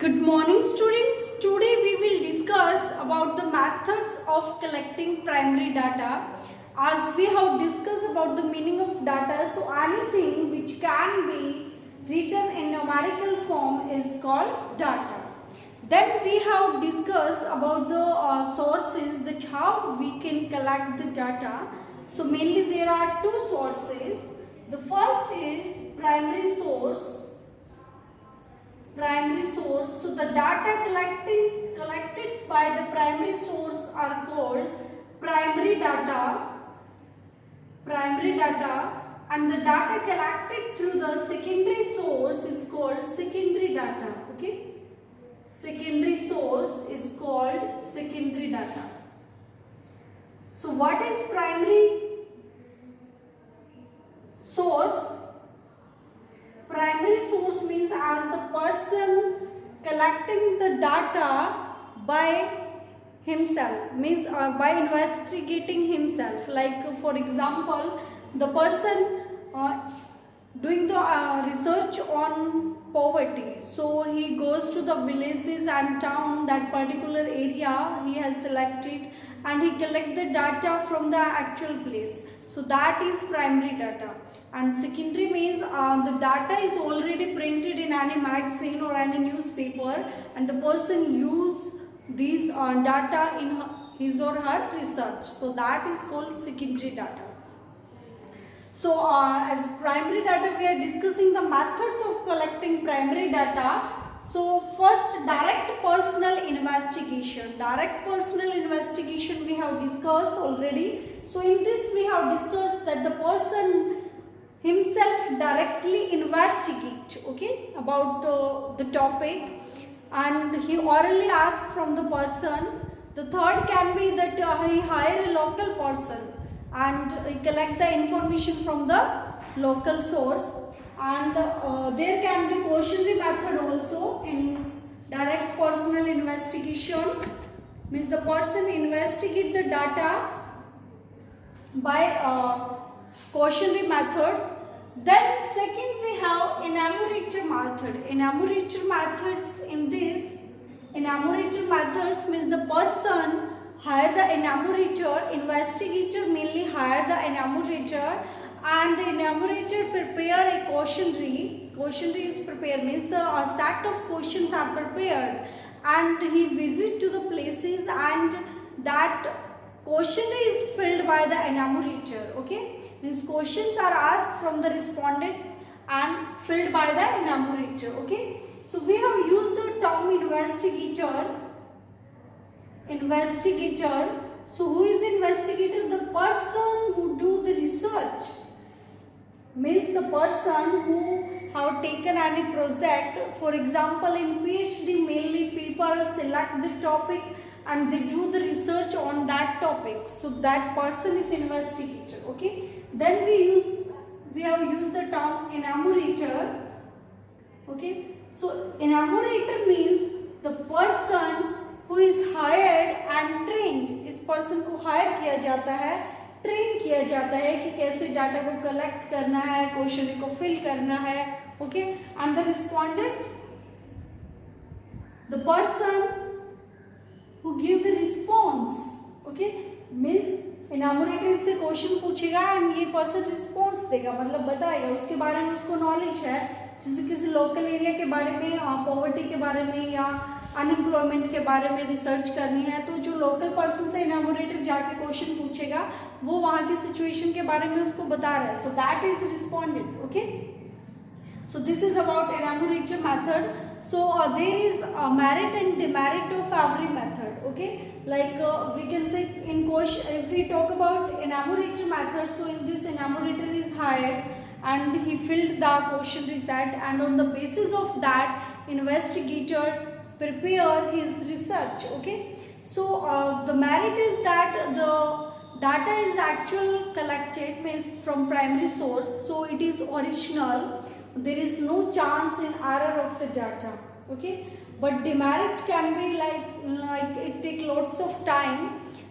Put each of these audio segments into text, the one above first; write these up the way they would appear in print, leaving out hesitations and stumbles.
Good morning students. Today we will discuss about the methods of collecting primary data. As we have discussed about the meaning of data, so anything which can be written in numerical form is called data. Then we have discussed about the sources, that how we can collect the data. So mainly there are two sources. The first is primary source. So the data collected by the primary source are called primary data, and the data collected through the secondary source is called secondary data. Okay, secondary source is called secondary data. So what is primary source? Primary source means as the person collecting the data by himself, means by investigating himself. Like for example, the person doing the research on poverty, so he goes to the villages and town, that particular area he has selected, and he collects the data from the actual place. So that is primary data. And secondary means the data is already printed in any magazine or any newspaper, and the person use these data in his or her research. So that is called secondary data. So as primary data, we are discussing the methods of collecting primary data. So first, direct personal investigation. Direct personal investigation we have discussed already. So in this we have discussed that the person himself directly investigate, okay, about the topic, and he orally ask from the person. The third can be that he hire a local person and he collect the information from the local source, and there can be cautionary method also in direct personal investigation, means the person investigate the data by cautionary method. Then second we have enumerator method. Enumerator methods, in this enumerator methods means the person hire the enumerator, investigator mainly hire the enumerator, and the enumerator prepare a cautionary. Cautionary is prepared means the set of questions are prepared, and he visit to the places, and that questionnaire is filled by the enumerator. Okay, means questions are asked from the respondent and filled by the enumerator. Okay, so we have used the term investigator. So who is investigator? The person who do the research, means the person who have taken any project. For example, in PhD mainly people select the topic and they do the research on that topic. So that person is investigator. Okay, then we have used the term enumerator. Okay, so enumerator means the person who is hired and trained. इस person को hire किया जाता है, train किया जाता है कि कैसे डाटा को कलेक्ट करना है, क्वेश्चन को फिल करना है. Okay, and the respondent, the person who give the response. Okay, means enumerator से क्वेश्चन पूछेगा एंड ये पर्सन रिस्पॉन्स देगा, मतलब बताएगा, उसके बारे में उसको नॉलेज है. जैसे किसी लोकल एरिया के बारे में, पॉवर्टी के बारे में या अनएम्प्लॉयमेंट के बारे में रिसर्च करनी है, तो जो लोकल पर्सन से एनोमरेटर जाके क्वेश्चन पूछेगा वो वहाँ की सिचुएशन के बारे में उसको बता रहा है. So that is respondent. Okay, so this is about enumerator method. So there is a merit and demerit of every method. Okay, like we can say in question, if we talk about enumerator method, so in this enumerator is hired and he filled the questionnaire set, and on the basis of that investigator prepare his research. Okay, so the merit is that the data is actual collected, means from primary source, so it is original. There is no chance in error of the data. Okay, but demerit can be like it take lots of time,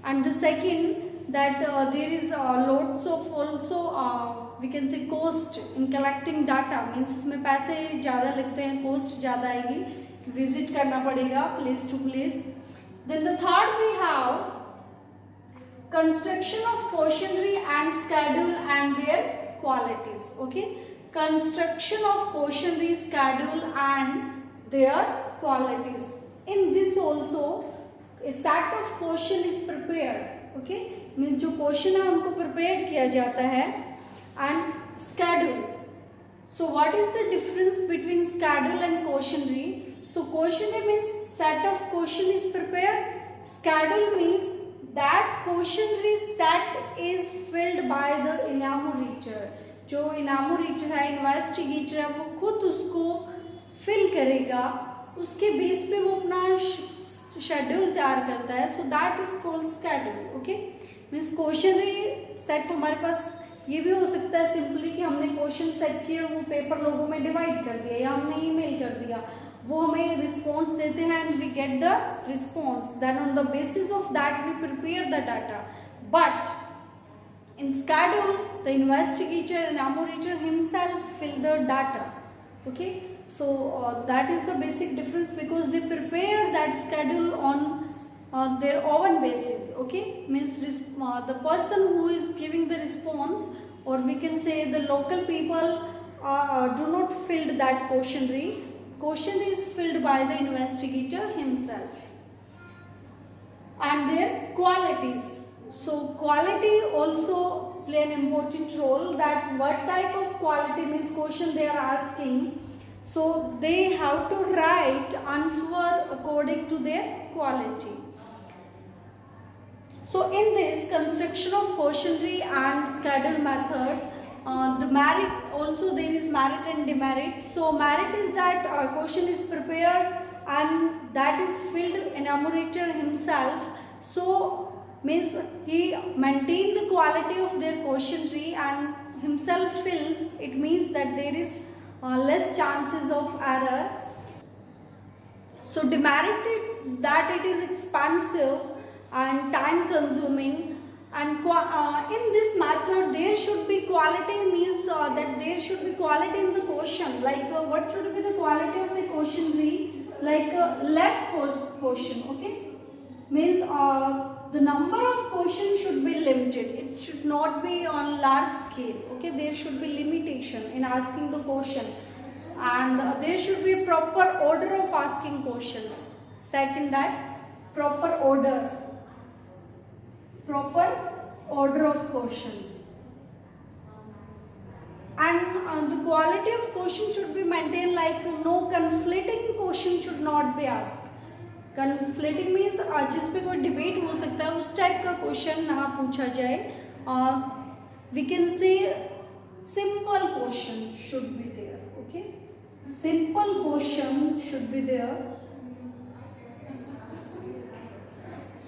and the second that there is lots of also we can say cost in collecting data, means इसमें पैसे ज़्यादा लगते हैं, cost ज़्यादा आएगी visit करना पड़ेगा place to place. Then the third we have construction of questionnaire and schedule and their qualities. Okay, construction of questionnaire, schedule and their qualities. In this also a set of question is prepared. Okay, means जो question है उनको prepared किया जाता है. And schedule, so what is the difference between schedule and questionnaire? So questionnaire means set of question is prepared. Schedule means that questionnaire set is filled by the enumerator. जो enumerator है, investigator है, वो खुद उसको fill करेगा, उसके base पे वो अपना शेड्यूल तैयार करता है. So that is called schedule. Okay, means questionnaire set हमारे पास ये भी हो सकता है सिंपली कि हमने क्वेश्चन सेट किया, वो पेपर लोगों में डिवाइड कर दिया या हमने ईमेल कर दिया, वो हमें रिस्पॉन्स देते हैं and we get the response. Then on the basis of that we prepare the data. But in schedule the investigator and enumerator himself fill the data. Okay, so that is the basic difference because they prepare that schedule on their own basis. Okay, means the person who is giving the response, or we can say the local people do not fill that questionnaire. Questionnaire is filled by the investigator himself. And their qualities. So quality also play an important role, that what type of quality means question they are asking. So they have to write answer according to their quality. So in this construction of questionnaire and schedule method, the merit also, there is merit and demerit. So merit is that question is prepared and that is filled enumerator himself. So means he maintain the quality of their questionnaire and himself fill. It means that there is less chances of error. So demerit is that it is expensive and time consuming, and in this method there should be quality, means that there should be quality in the question. Like what should be the quality of a questionnaire? Like less question. Okay, means the number of questions should be limited. It should not be on large scale. Okay, there should be limitation in asking the question, and there should be proper order of asking question. Second, that proper order of question. And the quality of question should be maintained, like no conflicting question should not be asked. Conflicting means जिस पे कोई debate हो सकता है उस type का question ना पूछा जाए. We can say simple question should be there. Okay, simple question should be there.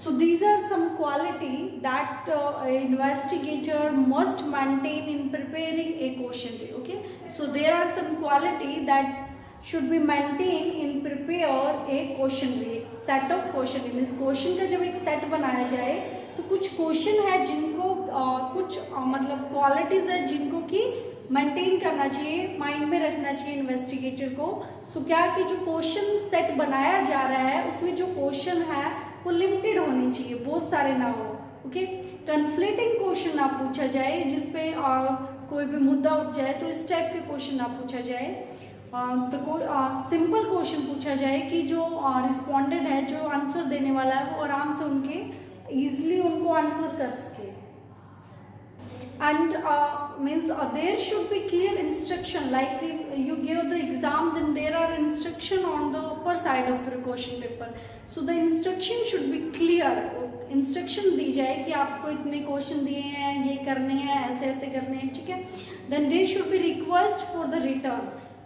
So these are some quality that an investigator must maintain in preparing a questionnaire. Okay, so there are some quality that should be maintained in prepare a questionnaire. Set of questionnaire means question का जब एक set बनाया जाए तो कुछ question है जिनको कुछ मतलब क्वालिटीज है जिनको कि मेंटेन करना चाहिए, माइंड में रखना चाहिए इन्वेस्टिगेटर को. सो क्या कि जो क्वेश्चन सेट बनाया जा रहा है उसमें जो क्वेश्चन है वो लिमिटेड होने चाहिए, बहुत सारे ना हो. ओके, कन्फ्लिक्टिंग क्वेश्चन ना पूछा जाए जिसपे कोई भी मुद्दा उठ जाए, तो इस टाइप के क्वेश्चन ना पूछा जाए. तो सिंपल क्वेश्चन पूछा जाए कि जो रिस्पोंडेंट है, जो आंसर देने वाला है, वो आराम से उनके ईजिली उनको आंसर कर सके. And means there should be clear instruction, like if you give the exam then there are instruction on the upper side of your question paper. So the instruction should be clear. Instruction दी जाए कि आपको इतने question दिए हैं, ये करने हैं, ऐसे ऐसे करने हैं. ठीक है, then there should be request for the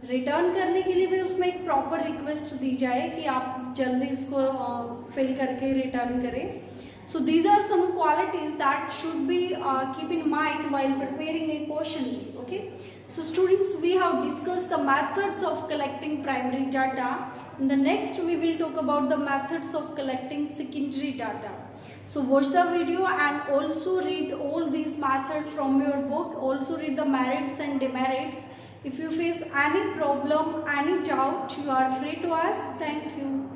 return करने के लिए भी उसमें एक प्रॉपर रिक्वेस्ट दी जाए कि आप जल्दी इसको फिल करके रिटर्न करें. So these are some qualities that should be keep in mind while preparing a questionnaire. Okay, so students, we have discussed the methods of collecting primary data. In the next we will talk about the methods of collecting secondary data. So watch the video and also read all these methods from your book. Also read the merits and demerits. If you face any problem, any doubt, you are free to ask. Thank you.